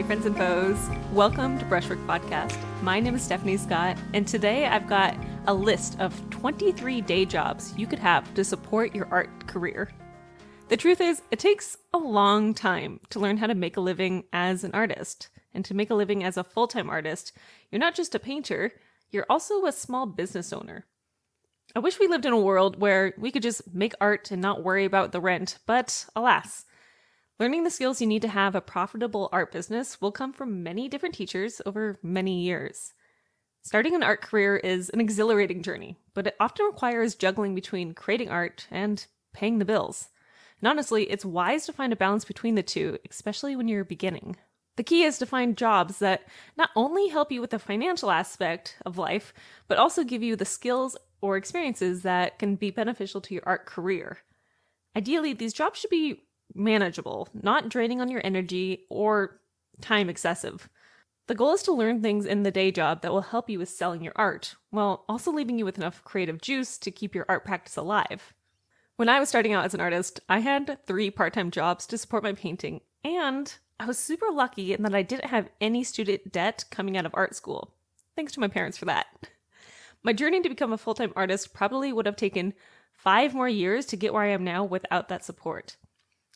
friends and foes. Welcome to Brushwork Podcast. My name is Stephanie Scott, and today I've got a list of 23 day jobs you could have to support your art career. The truth is, it takes a long time to learn how to make a living as an artist. And to make a living as a full-time artist, you're not just a painter, you're also a small business owner. I wish we lived in a world where we could just make art and not worry about the rent, but alas, learning the skills you need to have a profitable art business will come from many different teachers over many years. Starting an art career is an exhilarating journey, but it often requires juggling between creating art and paying the bills. And honestly, it's wise to find a balance between the two, especially when you're beginning. The key is to find jobs that not only help you with the financial aspect of life, but also give you the skills or experiences that can be beneficial to your art career. Ideally, these jobs should be manageable, not draining on your energy or time excessive. The goal is to learn things in the day job that will help you with selling your art, while also leaving you with enough creative juice to keep your art practice alive. When I was starting out as an artist, I had 3 part-time jobs to support my painting, and I was super lucky in that I didn't have any student debt coming out of art school. Thanks to my parents for that. My journey to become a full-time artist probably would have taken 5 more years to get where I am now without that support.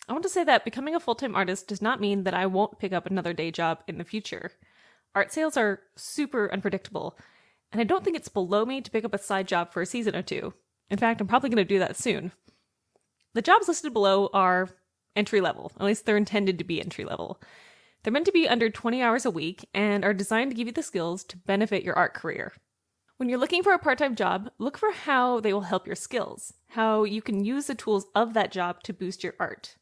I want to say that becoming a full-time artist does not mean that I won't pick up another day job in the future. Art sales are super unpredictable, and I don't think it's below me to pick up a side job for a season or 2. In fact, I'm probably going to do that soon. The jobs listed below are entry-level, at least they're intended to be entry-level. They're meant to be under 20 hours a week and are designed to give you the skills to benefit your art career. When you're looking for a part-time job, look for how they will help your skills, how you can use the tools of that job to boost your art.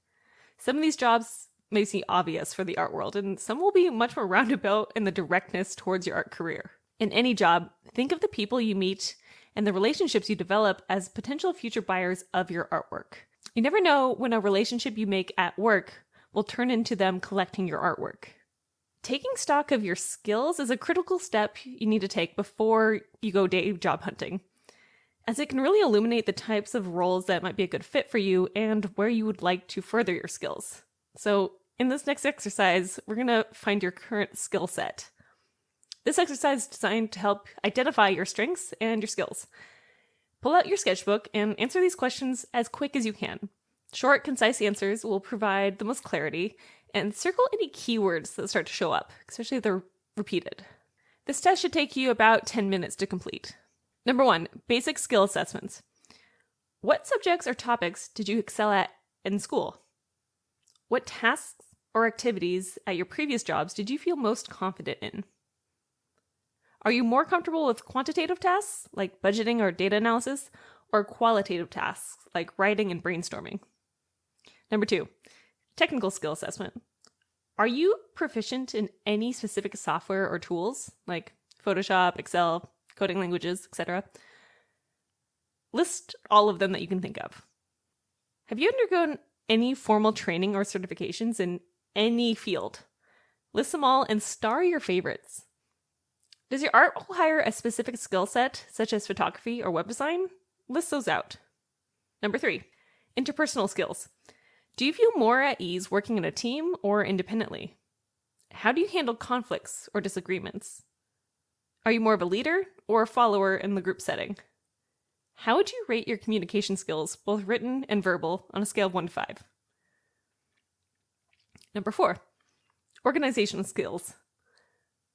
Some of these jobs may seem obvious for the art world, and some will be much more roundabout in the directness towards your art career. In any job, think of the people you meet and the relationships you develop as potential future buyers of your artwork. You never know when a relationship you make at work will turn into them collecting your artwork. Taking stock of your skills is a critical step you need to take before you go day job hunting, as it can really illuminate the types of roles that might be a good fit for you and where you would like to further your skills. So in this next exercise, we're going to find your current skill set. This exercise is designed to help identify your strengths and your skills. Pull out your sketchbook and answer these questions as quick as you can. Short, concise answers will provide the most clarity, and circle any keywords that start to show up, especially if they're repeated. This test should take you about 10 minutes to complete. Number 1, basic skill assessments. What subjects or topics did you excel at in school? What tasks or activities at your previous jobs did you feel most confident in? Are you more comfortable with quantitative tasks, like budgeting or data analysis, or qualitative tasks, like writing and brainstorming? Number 2, technical skill assessment. Are you proficient in any specific software or tools, like Photoshop, Excel, coding languages, etc.? List all of them that you can think of. Have you undergone any formal training or certifications in any field? List them all and star your favorites. Does your art require a specific skill set, such as photography or web design? List those out. Number 3, interpersonal skills. Do you feel more at ease working in a team or independently? How do you handle conflicts or disagreements? Are you more of a leader or a follower in the group setting? How would you rate your communication skills, both written and verbal, on a scale of 1 to 5? Number 4, organizational skills.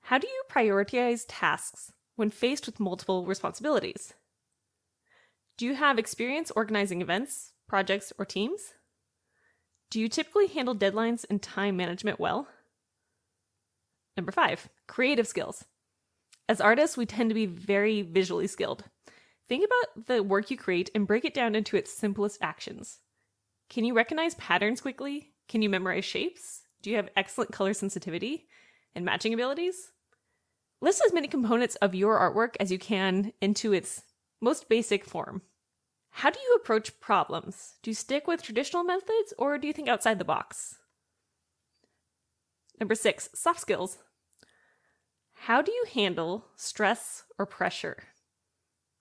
How do you prioritize tasks when faced with multiple responsibilities? Do you have experience organizing events, projects, or teams? Do you typically handle deadlines and time management well? Number 5, creative skills. As artists, we tend to be very visually skilled. Think about the work you create and break it down into its simplest actions. Can you recognize patterns quickly? Can you memorize shapes? Do you have excellent color sensitivity and matching abilities? List as many components of your artwork as you can into its most basic form. How do you approach problems? Do you stick with traditional methods or do you think outside the box? Number 6, soft skills. How do you handle stress or pressure?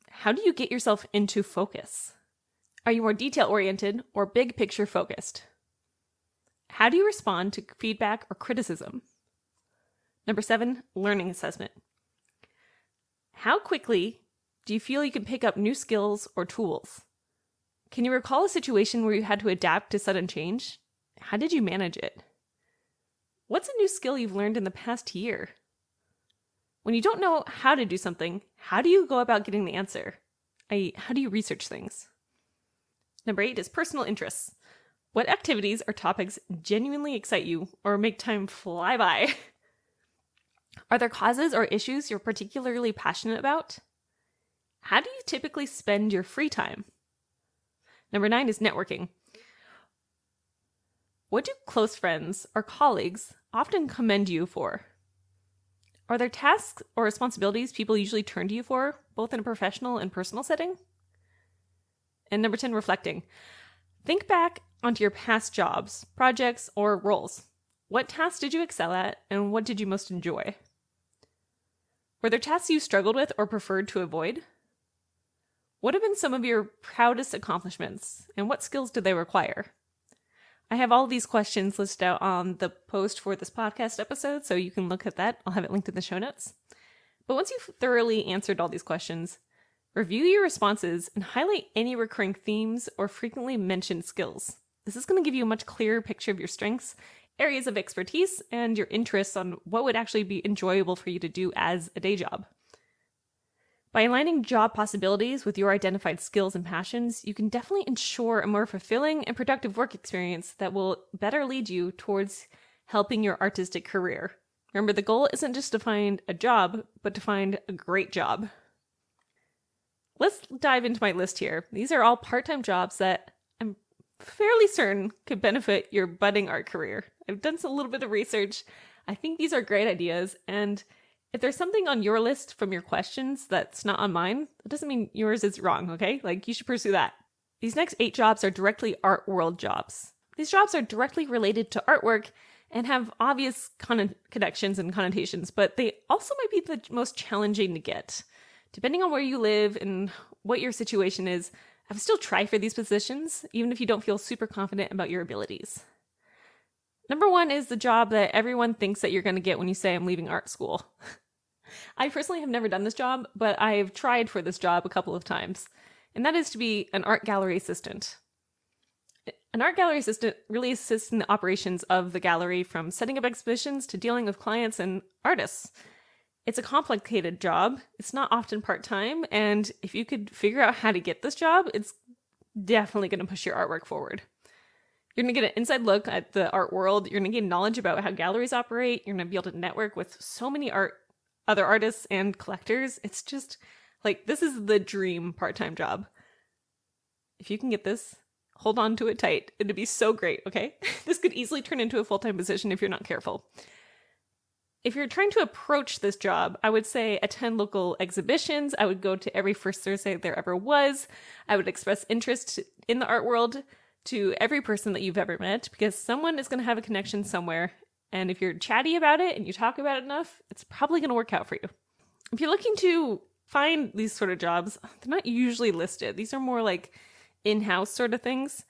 How do you get yourself into focus? Are you more detail-oriented or big-picture focused? How do you respond to feedback or criticism? Number 7, learning assessment. How quickly do you feel you can pick up new skills or tools? Can you recall a situation where you had to adapt to sudden change? How did you manage it? What's a new skill you've learned in the past year? When you don't know how to do something, how do you go about getting the answer? How do you research things? Number 8 is personal interests. What activities or topics genuinely excite you or make time fly by? Are there causes or issues you're particularly passionate about? How do you typically spend your free time? Number 9 is networking. What do close friends or colleagues often commend you for? Are there tasks or responsibilities people usually turn to you for, both in a professional and personal setting? And number 10, reflecting. Think back onto your past jobs, projects, or roles. What tasks did you excel at, and what did you most enjoy? Were there tasks you struggled with or preferred to avoid? What have been some of your proudest accomplishments, and what skills did they require? I have all these questions listed out on the post for this podcast episode, so you can look at that. I'll have it linked in the show notes. But once you've thoroughly answered all these questions, review your responses and highlight any recurring themes or frequently mentioned skills. This is going to give you a much clearer picture of your strengths, areas of expertise, and your interests on what would actually be enjoyable for you to do as a day job. By aligning job possibilities with your identified skills and passions, you can definitely ensure a more fulfilling and productive work experience that will better lead you towards helping your artistic career. Remember, the goal isn't just to find a job, but to find a great job. Let's dive into my list here. These are all part-time jobs that I'm fairly certain could benefit your budding art career. I've done a little bit of research. I think these are great ideas, and if there's something on your list from your questions that's not on mine, that doesn't mean yours is wrong, okay? You should pursue that. These next 8 jobs are directly art world jobs. These jobs are directly related to artwork and have obvious connections and connotations, but they also might be the most challenging to get. Depending on where you live and what your situation is, I would still try for these positions, even if you don't feel super confident about your abilities. Number 1 is the job that everyone thinks that you're going to get when you say, I'm leaving art school. I personally have never done this job, but I've tried for this job a couple of times, and that is to be an art gallery assistant. An art gallery assistant really assists in the operations of the gallery, from setting up exhibitions to dealing with clients and artists. It's a complicated job. It's not often part-time, and if you could figure out how to get this job, it's definitely going to push your artwork forward. You're going to get an inside look at the art world. You're going to get knowledge about how galleries operate. You're going to be able to network with so many other artists and collectors. It's just this is the dream part-time job. If you can get this, hold on to it tight. It'd be so great, okay? This could easily turn into a full-time position if you're not careful. If you're trying to approach this job, I would say attend local exhibitions. I would go to every first Thursday there ever was. I would express interest in the art world to every person that you've ever met, because someone is going to have a connection somewhere. And if you're chatty about it and you talk about it enough, it's probably going to work out for you. If you're looking to find these sort of jobs, they're not usually listed. These are more in-house sort of things.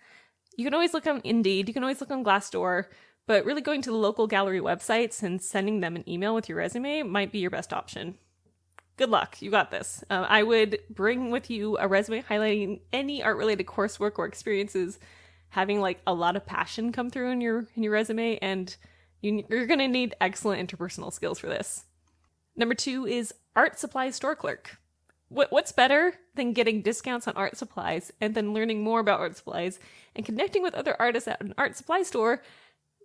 You can always look on Indeed. You can always look on Glassdoor. But really going to the local gallery websites and sending them an email with your resume might be your best option. Good luck. You got this. I would bring with you a resume highlighting any art-related coursework or experiences, having a lot of passion come through in your resume, and you're going to need excellent interpersonal skills for this. Number 2 is art supply store clerk. What's better than getting discounts on art supplies and then learning more about art supplies and connecting with other artists at an art supply store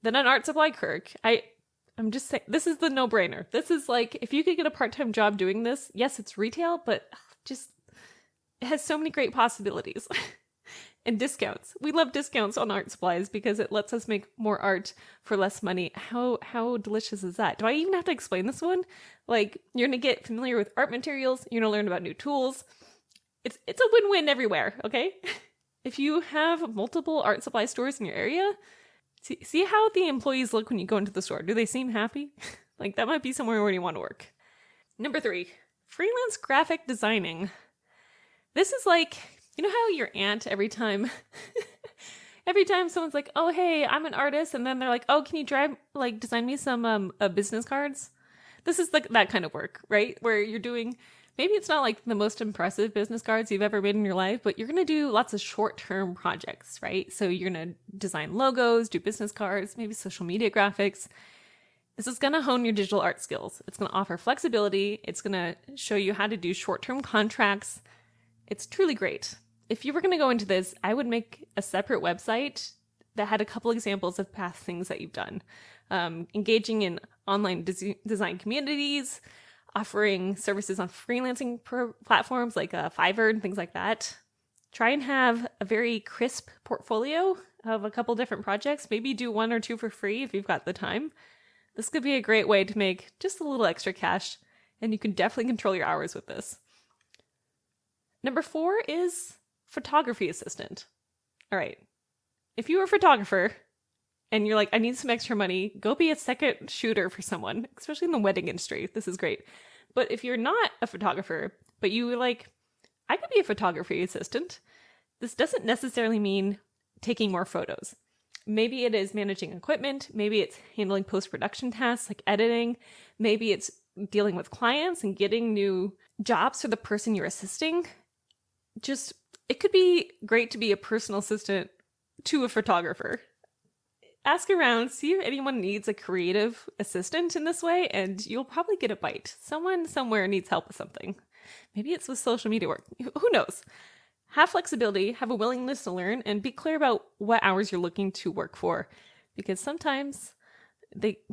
than an art supply clerk? I'm just saying, this is the no-brainer. This is if you could get a part-time job doing this, yes, it's retail, but just it has so many great possibilities. And discounts. We love discounts on art supplies because it lets us make more art for less money. How delicious is that? Do I even have to explain this one? You're going to get familiar with art materials. You're going to learn about new tools. It's a win-win everywhere, okay? If you have multiple art supply stores in your area, see how the employees look when you go into the store. Do they seem happy? That might be somewhere where you want to work. Number 3, freelance graphic designing. This is you know how your aunt every time someone's oh, hey, I'm an artist, and then they're oh, can you design me some business cards? This is like that kind of work, right? Where you're doing, maybe it's not like the most impressive business cards you've ever made in your life, but you're going to do lots of short-term projects, right? So you're going to design logos, do business cards, maybe social media graphics. This is going to hone your digital art skills. It's going to offer flexibility. It's going to show you how to do short-term contracts. It's truly great. If you were going to go into this, I would make a separate website that had a couple examples of past things that you've done. Engaging in online design communities, offering services on freelancing platforms like Fiverr and things like that. Try and have a very crisp portfolio of a couple different projects. Maybe do 1 or 2 for free if you've got the time. This could be a great way to make just a little extra cash, and you can definitely control your hours with this. Number 4 is photography assistant. All right. If you were a photographer and you're like, I need some extra money, go be a second shooter for someone, especially in the wedding industry. This is great. But if you're not a photographer, but you were like, I could be a photography assistant, this doesn't necessarily mean taking more photos. Maybe it is managing equipment. Maybe it's handling post-production tasks like editing. Maybe it's dealing with clients and getting new jobs for the person you're assisting. Just, it could be great to be a personal assistant to a photographer. Ask around, see if anyone needs a creative assistant in this way, and you'll probably get a bite. Someone somewhere needs help with something. Maybe it's with social media work. Who knows? Have flexibility, have a willingness to learn, and be clear about what hours you're looking to work for. Because sometimes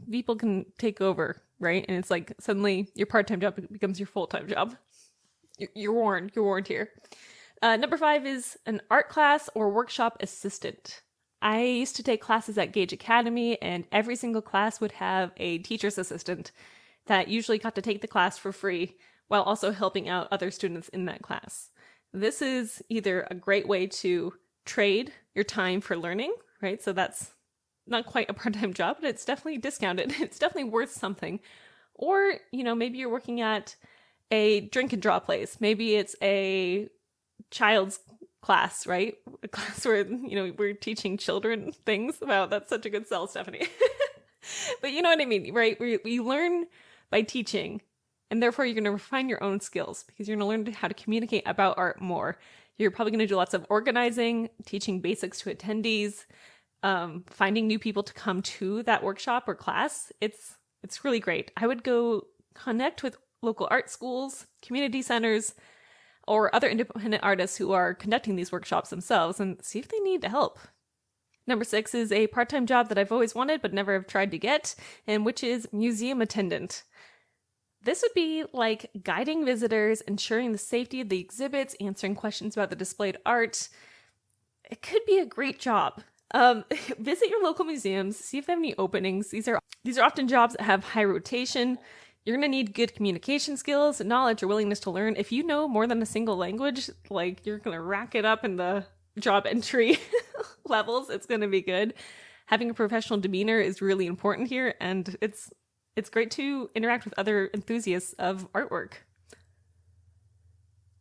people can take over, right? And it's like suddenly your part-time job becomes your full-time job. You're warned. You're warned here. Number 5 is an art class or workshop assistant. I used to take classes at Gage Academy, and every single class would have a teacher's assistant that usually got to take the class for free while also helping out other students in that class. This is either a great way to trade your time for learning, right? So that's not quite a part-time job, but it's definitely discounted. It's definitely worth something. Or, maybe you're working at a drink and draw place. Maybe it's a child's class, right? A class where, we're teaching children things. Wow, that's such a good sell, Stephanie. But you know what I mean, right? We learn by teaching, and therefore you're going to refine your own skills because you're going to learn how to communicate about art more. You're probably going to do lots of organizing, teaching basics to attendees, finding new people to come to that workshop or class. It's really great. I would go connect with local art schools, community centers, or other independent artists who are conducting these workshops themselves and see if they need help. Number 6 is a part-time job that I've always wanted but never have tried to get, and which is museum attendant. This would be like guiding visitors, ensuring the safety of the exhibits, answering questions about the displayed art. It could be a great job. Visit your local museums, see if they have any openings. These are often jobs that have high rotation. You're going to need good communication skills, knowledge, or willingness to learn. If you know more than a single language, you're going to rack it up in the job entry levels. It's going to be good. Having a professional demeanor is really important here, and it's great to interact with other enthusiasts of artwork.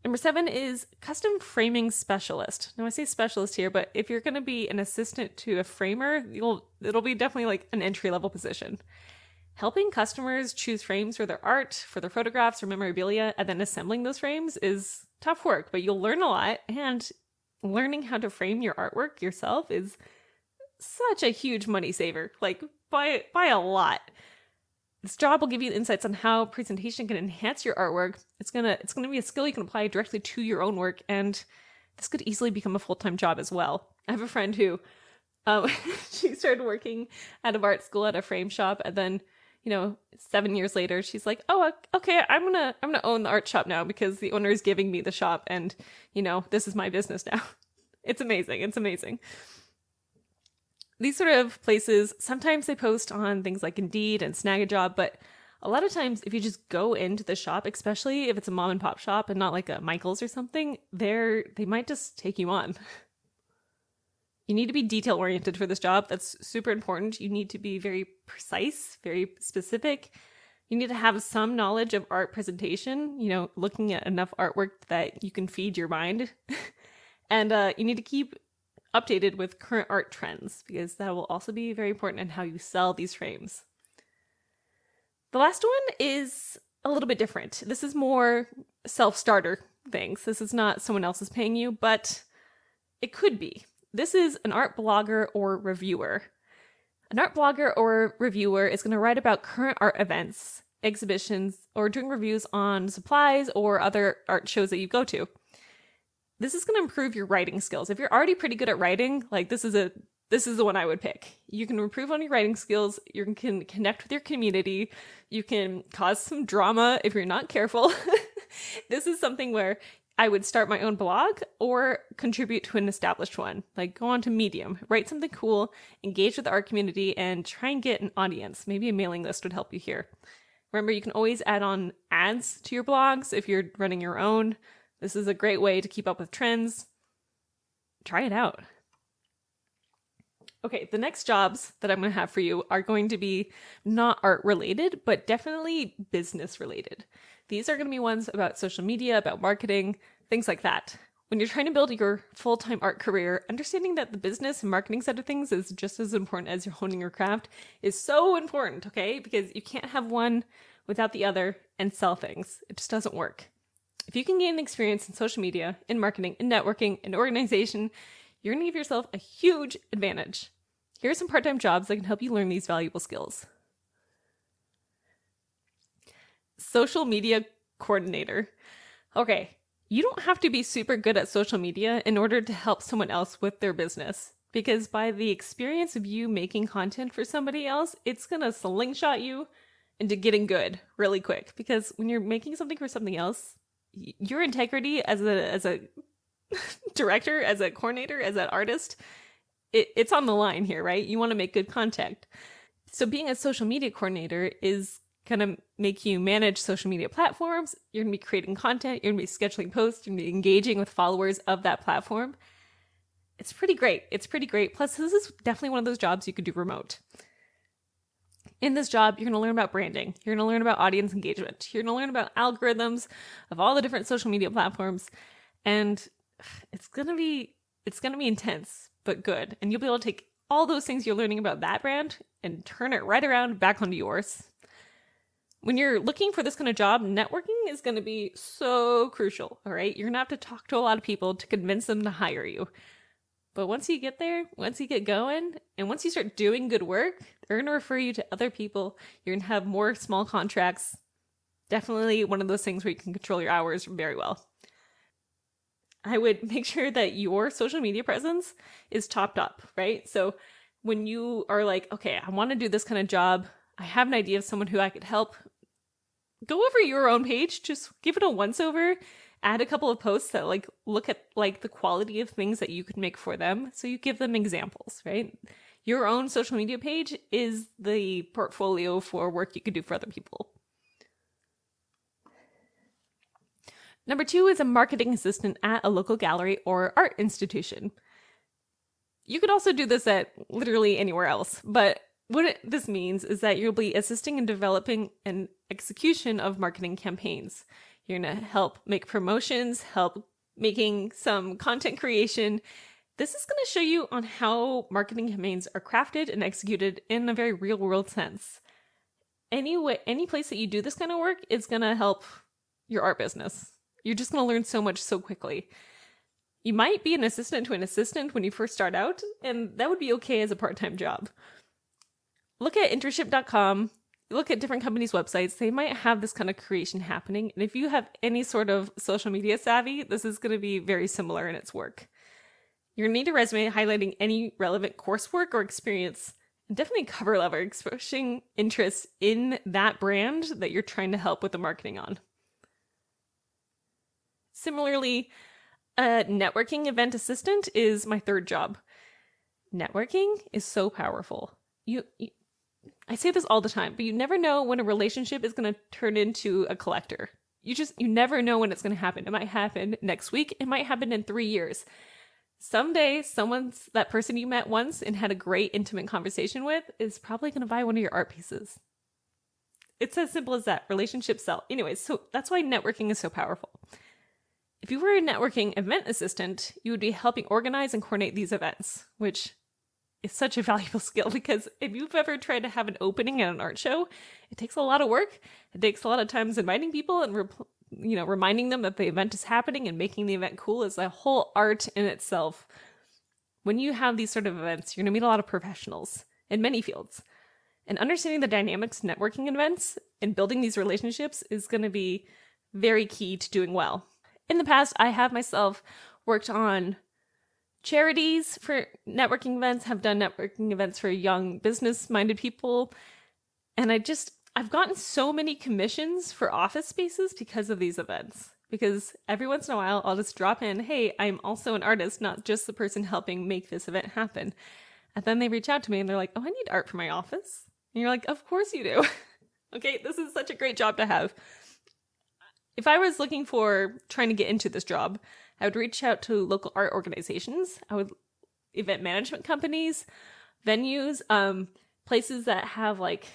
Number 7 is custom framing specialist. Now I say specialist here, but if you're going to be an assistant to a framer, it'll be definitely like an entry-level position. Helping customers choose frames for their art, for their photographs or memorabilia, and then assembling those frames is tough work, but you'll learn a lot, and learning how to frame your artwork yourself is such a huge money saver, by a lot. This job will give you insights on how presentation can enhance your artwork. It's gonna be a skill you can apply directly to your own work, and this could easily become a full-time job as well. I have a friend who she started working at an art school at a frame shop, and then 7 years later, she's like, oh, okay, I'm gonna own the art shop now because the owner is giving me the shop, and this is my business now. It's amazing. It's amazing. These sort of places, sometimes they post on things like Indeed and Snagajob, but a lot of times if you just go into the shop, especially if it's a mom and pop shop and not like a Michael's or something, they might just take you on. You need to be detail oriented for this job. That's super important. You need to be very precise, very specific. You need to have some knowledge of art presentation, looking at enough artwork that you can feed your mind. And you need to keep updated with current art trends because that will also be very important in how you sell these frames. The last one is a little bit different. This is more self-starter things. This is not someone else is paying you, but it could be. This is an art blogger or reviewer. An art blogger or reviewer is going to write about current art events, exhibitions, or doing reviews on supplies or other art shows that you go to. This is going to improve your writing skills. If you're already pretty good at writing, like this is the one I would pick. You can improve on your writing skills. You can connect with your community. You can cause some drama if you're not careful. This is something where I would start my own blog or contribute to an established one. Like go on to Medium, write something cool, engage with the art community, and try and get an audience. Maybe a mailing list would help you here. Remember, you can always add on ads to your blogs if you're running your own. This is a great way to keep up with trends. Try it out. Okay, the next jobs that I'm going to have for you are going to be not art related, but definitely business related. These are going to be ones about social media, about marketing, things like that. When you're trying to build your full-time art career, understanding that the business and marketing side of things is just as important as you're honing your craft is so important, okay? Because you can't have one without the other and sell things. It just doesn't work. If you can gain experience in social media, in marketing, in networking, in organization, you're going to give yourself a huge advantage. Here are some part-time jobs that can help you learn these valuable skills. Social media coordinator. Okay, you don't have to be super good at social media in order to help someone else with their business, because by the experience of you making content for somebody else, it's going to slingshot you into getting good really quick. Because when you're making something for something else, your integrity as a director, as a coordinator, as an artist, it's on the line here, right? You want to make good content. So being a social media coordinator is going to make you manage social media platforms. You're going to be creating content. You're going to be scheduling posts. You're going to be engaging with followers of that platform. It's pretty great. Plus, this is definitely one of those jobs you could do remote. In this job, you're going to learn about branding. You're going to learn about audience engagement. You're going to learn about algorithms of all the different social media platforms. And it's going to be intense, but good. And you'll be able to take all those things you're learning about that brand and turn it right around back onto yours. When you're looking for this kind of job, networking is going to be so crucial, all right? You're going to have to talk to a lot of people to convince them to hire you. But once you get there, once you get going, and once you start doing good work, they're going to refer you to other people. You're going to have more small contracts. Definitely one of those things where you can control your hours very well. I would make sure that your social media presence is topped up, right? So when you are like, okay, I want to do this kind of job, I have an idea of someone who I could help, go over your own page, just give it a once over, add a couple of posts that look at the quality of things that you could make for them. So you give them examples, right? Your own social media page is the portfolio for work you could do for other people. Number 2 is a marketing assistant at a local gallery or art institution. You could also do this at literally anywhere else, but what this means is that you'll be assisting in developing an execution of marketing campaigns. You're going to help make promotions, help making some content creation. This is going to show you on how marketing campaigns are crafted and executed in a very real world sense. Any place that you do this kind of work is going to help your art business. You're just going to learn so much so quickly. You might be an assistant to an assistant when you first start out, and that would be okay as a part-time job. Look at internship.com. Look at different companies' websites. They might have this kind of creation happening. And if you have any sort of social media savvy, this is going to be very similar in its work. You're going to need a resume highlighting any relevant coursework or experience, and definitely cover letter expressing interest in that brand that you're trying to help with the marketing on. Similarly, a networking event assistant is my third job. Networking is so powerful. I say this all the time, but you never know when a relationship is going to turn into a collector. You never know when it's going to happen. It might happen next week. It might happen in 3 years. Someday, that person you met once and had a great intimate conversation with is probably going to buy one of your art pieces. It's as simple as that. Relationships sell. Anyways, so that's why networking is so powerful. If you were a networking event assistant, you would be helping organize and coordinate these events, which is such a valuable skill, because if you've ever tried to have an opening at an art show, it takes a lot of work. It takes a lot of times inviting people and reminding them that the event is happening and making the event cool is a whole art in itself. When you have these sort of events, you're going to meet a lot of professionals in many fields. And understanding the dynamics of networking events and building these relationships is going to be very key to doing well. In the past, I have myself worked on charities for networking events, have done networking events for young business-minded people. And I've gotten so many commissions for office spaces because of these events. Because every once in a while, I'll just drop in, hey, I'm also an artist, not just the person helping make this event happen. And then they reach out to me and they're like, oh, I need art for my office. And you're like, of course you do. Okay, this is such a great job to have. If I was trying to get into this job, I would reach out to local art organizations. Event management companies, venues, places that have like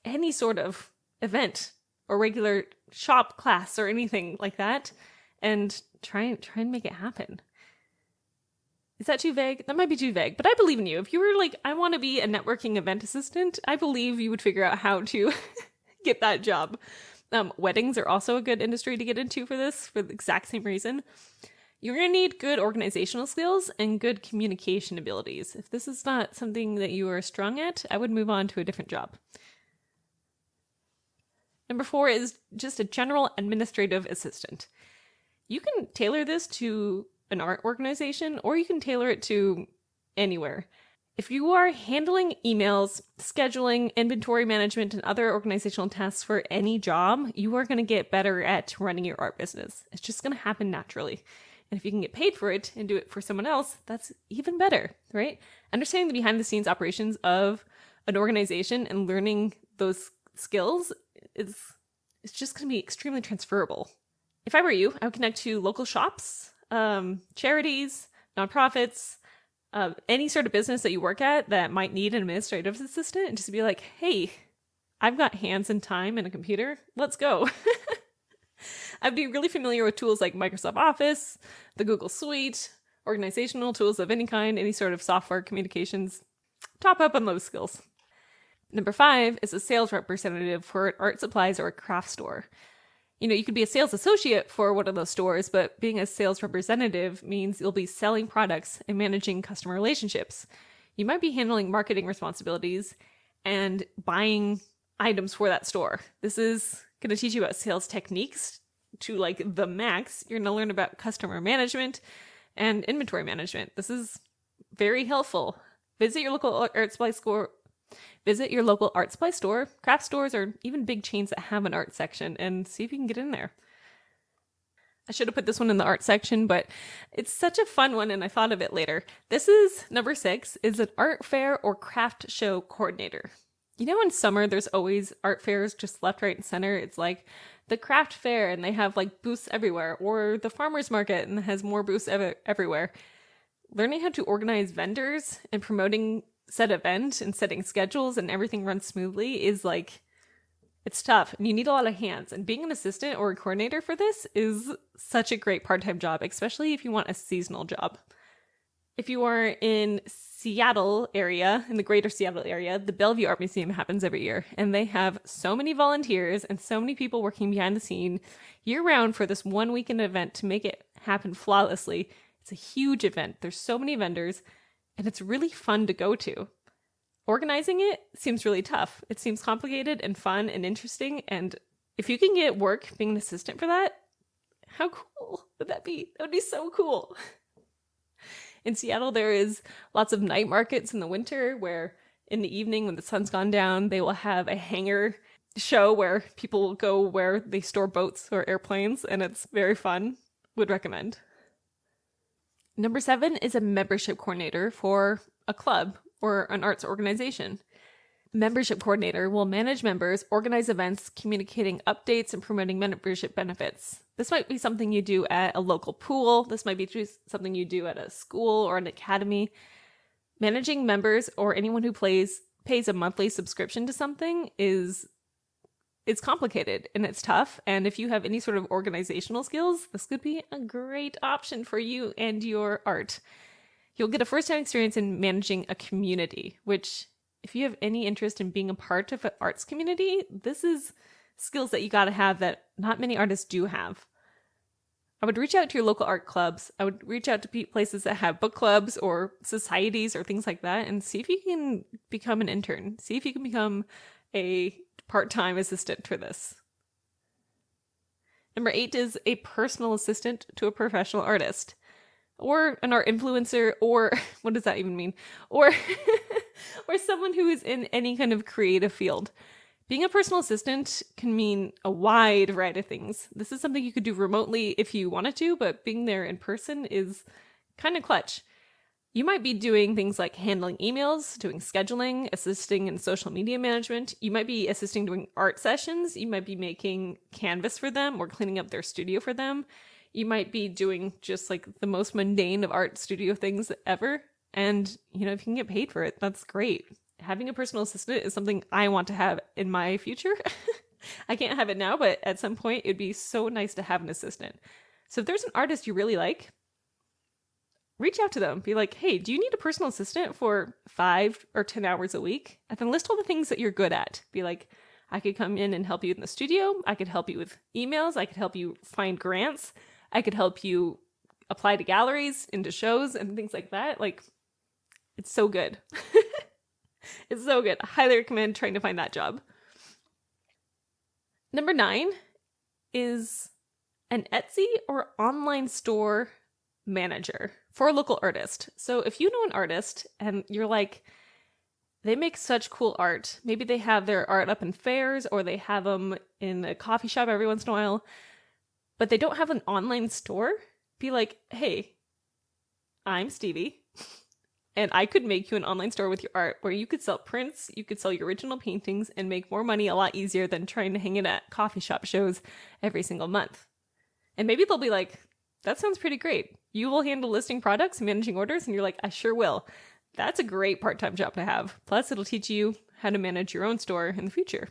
any sort of event or regular shop class or anything like that, and try and make it happen. Is that too vague? That might be too vague, but I believe in you. If you were like, I want to be a networking event assistant, I believe you would figure out how to get that job. Weddings are also a good industry to get into for this, for the exact same reason. You're going to need good organizational skills and good communication abilities. If this is not something that you are strong at, I would move on to a different job. Number 4 is just a general administrative assistant. You can tailor this to an art organization, or you can tailor it to anywhere. If you are handling emails, scheduling, inventory management, and other organizational tasks for any job, you are going to get better at running your art business. It's just going to happen naturally. And if you can get paid for it and do it for someone else, that's even better, right? Understanding the behind-the-scenes operations of an organization and learning those skills it's just going to be extremely transferable. If I were you, I would connect to local shops, charities, nonprofits, any sort of business that you work at that might need an administrative assistant, and just be like, hey, I've got hands and time and a computer. Let's go. I'd be really familiar with tools like Microsoft Office, the Google Suite, organizational tools of any kind, any sort of software communications. Top up on those skills. Number 5 is a sales representative for an art supplies or a craft store. You could be a sales associate for one of those stores, but being a sales representative means you'll be selling products and managing customer relationships. You might be handling marketing responsibilities and buying items for that store. This is going to teach you about sales techniques to like the max. You're going to learn about customer management and inventory management. This is very helpful. Visit your local art supply store. Visit your local art supply store, craft stores, or even big chains that have an art section, and see if you can get in there. I should have put this one in the art section, but it's such a fun one, and I thought of it later. This is number 6, is an art fair or craft show coordinator. In summer, there's always art fairs just left, right, and center. It's like the craft fair, and they have like booths everywhere, or the farmer's market, and it has more booths everywhere. Learning how to organize vendors and promoting said event and setting schedules and everything runs smoothly is like, it's tough, and you need a lot of hands. And being an assistant or a coordinator for this is such a great part-time job, especially if you want a seasonal job. If you are in Seattle area, in the greater Seattle area, the Bellevue Art Museum happens every year, and they have so many volunteers and so many people working behind the scene year-round for this one weekend event to make it happen flawlessly. It's a huge event. There's so many vendors, and it's really fun to go to. Organizing it seems really tough. It seems complicated and fun and interesting, and if you can get work being an assistant for that, how cool would that be? That would be so cool. In Seattle, there is lots of night markets in the winter where in the evening when the sun's gone down, they will have a hangar show where people will go where they store boats or airplanes, and it's very fun. Would recommend. Number 7 is a membership coordinator for a club or an arts organization. Membership coordinator will manage members, organize events, communicating updates, and promoting membership benefits. This might be something you do at a local pool. This might be something you do at a school or an academy. Managing members or anyone who pays a monthly subscription to something it's complicated and it's tough. And if you have any sort of organizational skills, this could be a great option for you and your art. You'll get a first-hand experience in managing a community, which if you have any interest in being a part of an arts community, this is skills that you got to have that not many artists do have. I would reach out to your local art clubs. I would reach out to places that have book clubs or societies or things like that and see if you can become an intern. See if you can become a part-time assistant for this. Number 8 is a personal assistant to a professional artist. Or an art influencer, or what does that even mean? Or or someone who is in any kind of creative field. Being a personal assistant can mean a wide variety of things. This is something you could do remotely if you wanted to, but being there in person is kind of clutch. You might be doing things like handling emails, doing scheduling, assisting in social media management. You might be assisting doing art sessions. You might be making canvas for them or cleaning up their studio for them. You might be doing just like the most mundane of art studio things ever. And, if you can get paid for it, that's great. Having a personal assistant is something I want to have in my future. I can't have it now, but at some point it'd be so nice to have an assistant. So if there's an artist you really like, reach out to them. Be like, hey, do you need a personal assistant for 5 or 10 hours a week? And then list all the things that you're good at. Be like, I could come in and help you in the studio. I could help you with emails. I could help you find grants. I could help you apply to galleries, into shows, and things like that. Like, it's so good. It's so good. I highly recommend trying to find that job. Number 9 is an Etsy or online store manager for a local artist. So if you know an artist and you're like, they make such cool art. Maybe they have their art up in fairs or they have them in a coffee shop every once in a while, but they don't have an online store. Be like, hey, I'm Stevie, and I could make you an online store with your art where you could sell prints, you could sell your original paintings, and make more money a lot easier than trying to hang it at coffee shop shows every single month. And maybe they'll be like, that sounds pretty great. You will handle listing products and managing orders, and you're like, I sure will. That's a great part-time job to have. Plus, it'll teach you how to manage your own store in the future.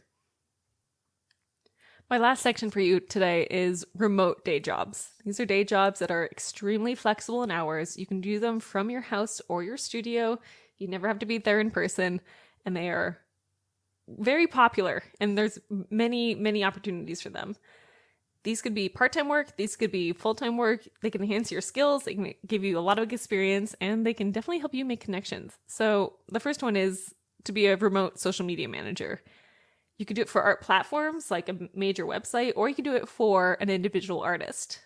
My last section for you today is remote day jobs. These are day jobs that are extremely flexible in hours. You can do them from your house or your studio. You never have to be there in person, and they are very popular, and there's many, many opportunities for them. These could be part-time work. These could be full-time work. They can enhance your skills. They can give you a lot of experience, and they can definitely help you make connections. So the first one is to be a remote social media manager. You could do it for art platforms like a major website, or you could do it for an individual artist.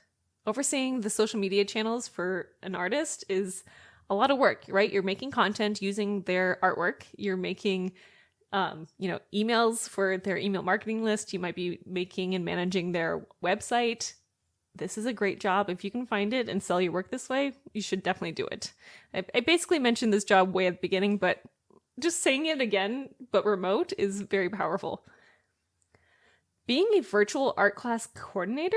Overseeing the social media channels for an artist is a lot of work, right? You're making content using their artwork. You're making, emails for their email marketing list. You might be making and managing their website. This is a great job. If you can find it and sell your work this way, you should definitely do it. I basically mentioned this job way at the beginning, but just saying it again, but remote, is very powerful. Being a virtual art class coordinator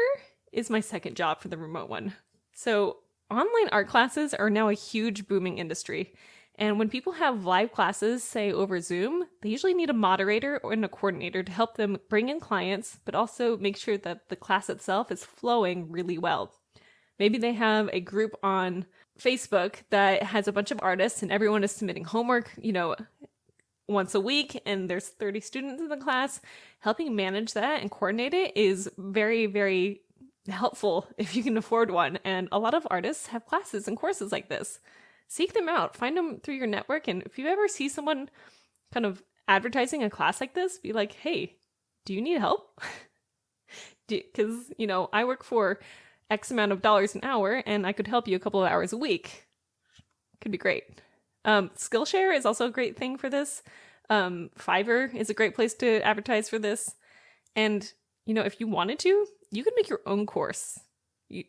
is my second job for the remote one. So online art classes are now a huge booming industry. And when people have live classes, say over Zoom, they usually need a moderator and a coordinator to help them bring in clients, but also make sure that the class itself is flowing really well. Maybe they have a group on Facebook that has a bunch of artists and everyone is submitting homework, once a week, and there's 30 students in the class. Helping manage that and coordinate it is very, very helpful if you can afford one. And a lot of artists have classes and courses like this. Seek them out, find them through your network. And if you ever see someone kind of advertising a class like this, be like, hey, do you need help? Because, I work for X amount of dollars an hour and I could help you a couple of hours a week. Could be great. Skillshare is also a great thing for this. Fiverr is a great place to advertise for this. And, if you wanted to, you could make your own course.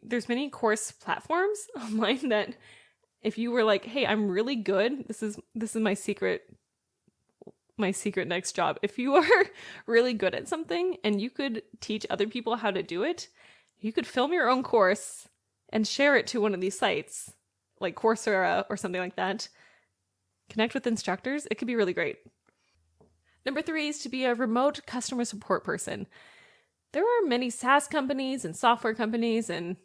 There's many course platforms online that if you were like, hey, I'm really good, this is my secret next job. If you are really good at something and you could teach other people how to do it, you could film your own course and share it to one of these sites like Coursera or something like that. Connect with instructors. It could be really great. Number 3 is to be a remote customer support person. There are many SaaS companies and software companies and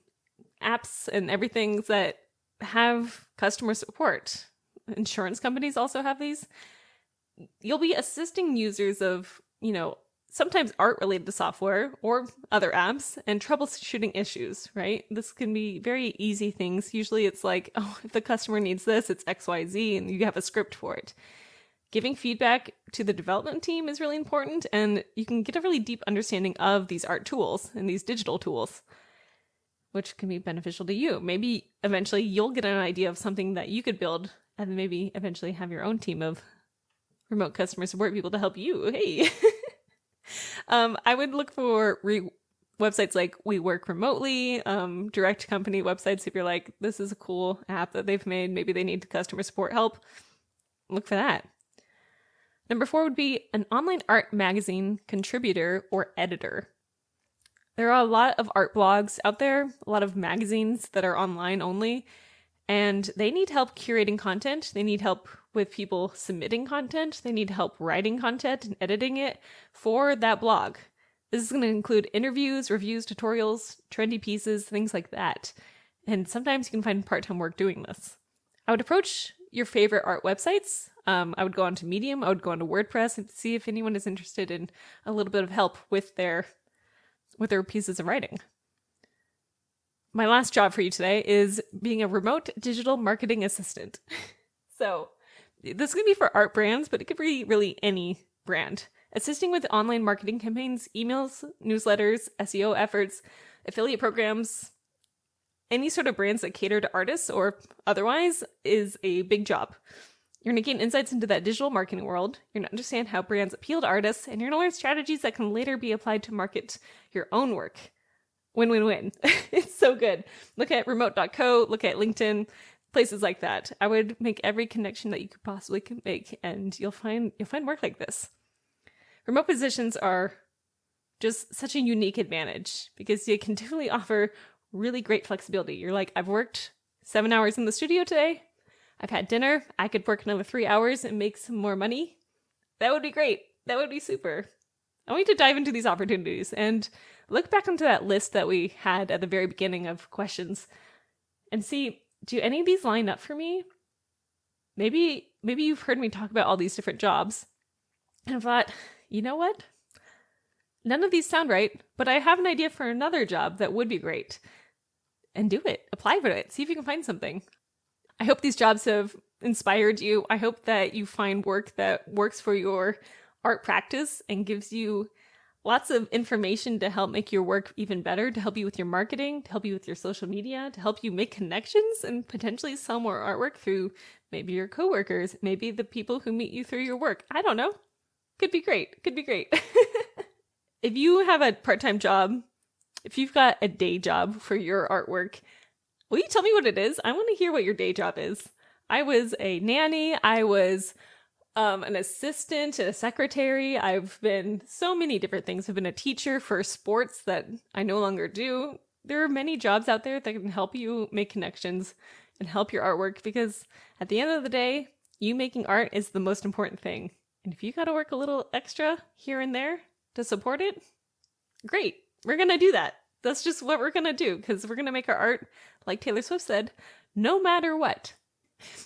apps and everything that have customer support. Insurance companies also have these. You'll be assisting users of, sometimes art related to software or other apps and troubleshooting issues, right? This can be very easy things. Usually it's like, oh, if the customer needs this, it's XYZ, and you have a script for it. Giving feedback to the development team is really important, and you can get a really deep understanding of these art tools and these digital tools, which can be beneficial to you. Maybe eventually you'll get an idea of something that you could build, and maybe eventually have your own team of remote customer support people to help you. Hey. I would look for websites like We Work Remotely, direct company websites. If you're like, this is a cool app that they've made, maybe they need customer support help, look for that. Number 4 would be an online art magazine contributor or editor. There are a lot of art blogs out there, a lot of magazines that are online only, and they need help curating content. They need help with people submitting content. They need help writing content and editing it for that blog. This is going to include interviews, reviews, tutorials, trendy pieces, things like that. And sometimes you can find part-time work doing this. I would approach your favorite art websites. I would go onto Medium. I would go onto WordPress and see if anyone is interested in a little bit of help with their pieces of writing. My last job for you today is being a remote digital marketing assistant. So this is going to be for art brands, but it could be really any brand. Assisting with online marketing campaigns, emails, newsletters, SEO efforts, affiliate programs, any sort of brands that cater to artists or otherwise is a big job. You're going to gain insights into that digital marketing world. You're going to understand how brands appeal to artists, and you're going to learn strategies that can later be applied to market your own work. Win-win-win. It's so good. Look at remote.co, look at LinkedIn, places like that. I would make every connection that you could possibly make, and you'll find work like this. Remote positions are just such a unique advantage because you can definitely offer really great flexibility. You're like, I've worked 7 hours in the studio today. I've had dinner. I could work another 3 hours and make some more money. That would be great. That would be super. I want you to dive into these opportunities and look back into that list that we had at the very beginning of questions and see, do any of these line up for me? Maybe you've heard me talk about all these different jobs and I've thought, you know what? None of these sound right, but I have an idea for another job that would be great. And do it. Apply for it. See if you can find something. I hope these jobs have inspired you. I hope that you find work that works for your art practice and gives you lots of information to help make your work even better, to help you with your marketing, to help you with your social media, to help you make connections and potentially sell more artwork through maybe your coworkers, maybe the people who meet you through your work. I don't know. Could be great. Could be great. If you have a part-time job, if you've got a day job for your artwork, will you tell me what it is? I want to hear what your day job is. I was a nanny. I was an assistant, a secretary. I've been so many different things. I've been a teacher for sports that I no longer do. There are many jobs out there that can help you make connections and help your artwork because at the end of the day, you making art is the most important thing. And if you got to work a little extra here and there to support it, great. We're going to do that. That's just what we're going to do because we're going to make our art, like Taylor Swift said, no matter what.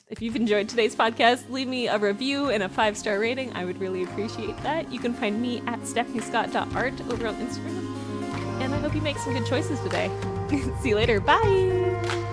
If you've enjoyed today's podcast, leave me a review and a 5-star rating. I would really appreciate that. You can find me at stephaniescott.art over on Instagram. And I hope you make some good choices today. See you later. Bye.